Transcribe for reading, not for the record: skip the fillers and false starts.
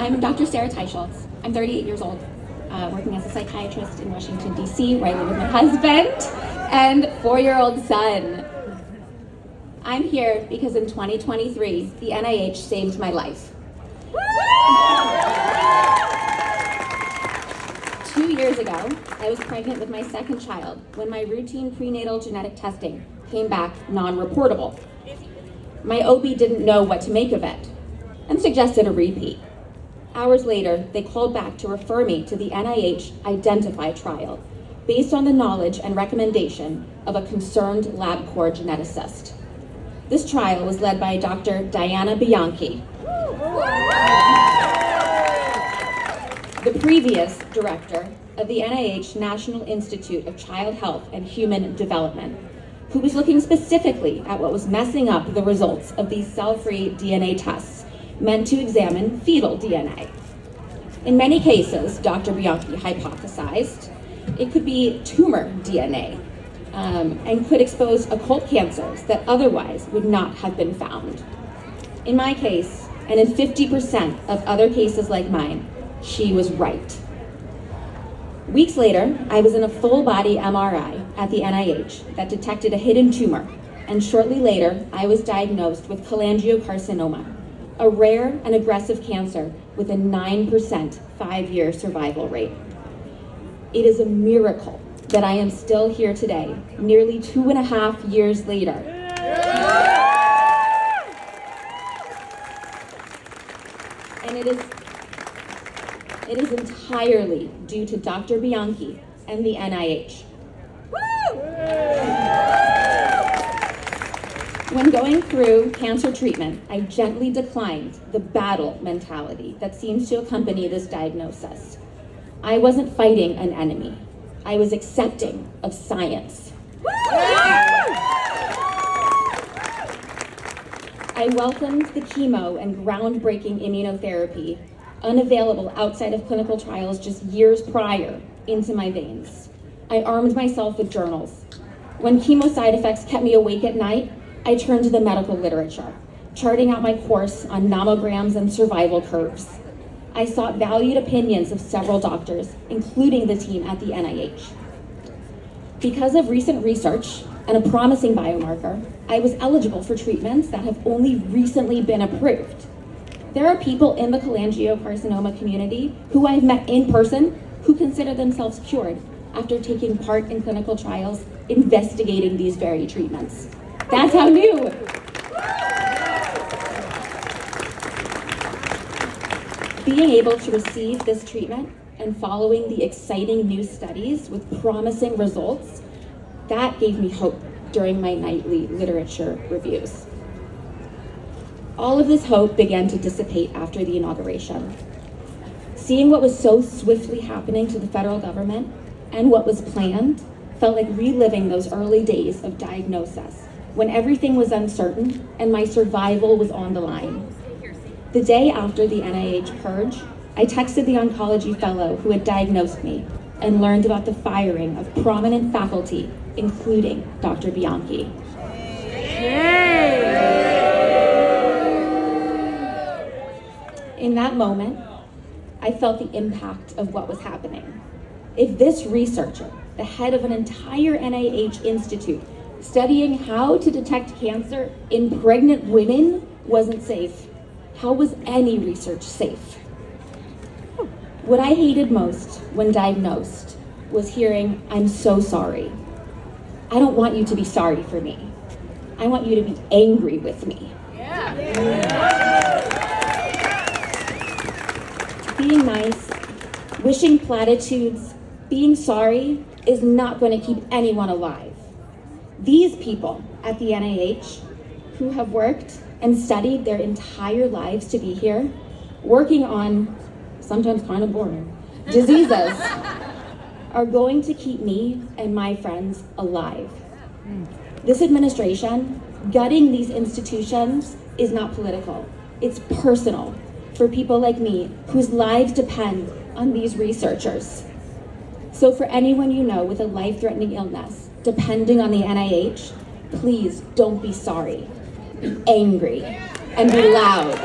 I'm Dr. Sara. I'm 38 years old, working as a psychiatrist in Washington, D.C., where I live with my husband and 4-year-old son. I'm here because in 2023, the NIH saved my life. 2 years ago, I was pregnant with my second child when my routine prenatal genetic testing came back non-reportable. My OB didn't know what to make of it and suggested a repeat. Hours later, they called back to refer me to the NIH Identify trial based on the knowledge and recommendation of a concerned LabCorp geneticist. This trial was led by Dr. Bianchi, the previous director of the NIH National Institute of Child Health and Human Development, who was looking specifically at what was messing up the results of these cell-free DNA tests meant to examine fetal DNA. In many cases, Dr. Bianchi hypothesized it could be tumor DNA and could expose occult cancers that otherwise would not have been found. In my case, and in 50% of other cases like mine, she was right. Weeks later, I was in a full-body MRI at the NIH that detected a hidden tumor, and shortly later, I was diagnosed with cholangiocarcinoma, a rare and aggressive cancer with a 9% 5-year survival rate. It is a miracle that I am still here today, nearly 2.5 years later. And it is entirely due to Dr. Bianchi and the NIH. When going through cancer treatment, I gently declined the battle mentality that seems to accompany this diagnosis. I wasn't fighting an enemy. I was accepting of science. I welcomed the chemo and groundbreaking immunotherapy, unavailable outside of clinical trials just years prior, into my veins. I armed myself with journals. When chemo side effects kept me awake at night, I turned to the medical literature, charting out my course on nomograms and survival curves. I sought valued opinions of several doctors, including the team at the NIH. Because of recent research and a promising biomarker, I was eligible for treatments that have only recently been approved. There are people in the cholangiocarcinoma community who I've met in person who consider themselves cured after taking part in clinical trials investigating these very treatments. That's how new. Being able to receive this treatment and following the exciting new studies with promising results, that gave me hope during my nightly literature reviews. All of this hope began to dissipate after the inauguration. Seeing what was so swiftly happening to the federal government and what was planned felt like reliving those early days of diagnosis, when everything was uncertain and my survival was on the line. The day after the NIH purge, I texted the oncology fellow who had diagnosed me and learned about the firing of prominent faculty, including Dr. Bianchi. In that moment, I felt the impact of what was happening. If this researcher, the head of an entire NIH institute, studying how to detect cancer in pregnant women, wasn't safe, how was any research safe? What I hated most when diagnosed was hearing, "I'm so sorry." I don't want you to be sorry for me. I want you to be angry with me. Being nice, wishing platitudes, being sorry is not going to keep anyone alive. These people at the NIH who have worked and studied their entire lives to be here, working on, sometimes kind of boring, diseases, are going to keep me and my friends alive. This administration, gutting these institutions, is not political. It's personal for people like me whose lives depend on these researchers. So for anyone you know with a life-threatening illness, depending on the NIH, please don't be sorry. Be angry and be loud.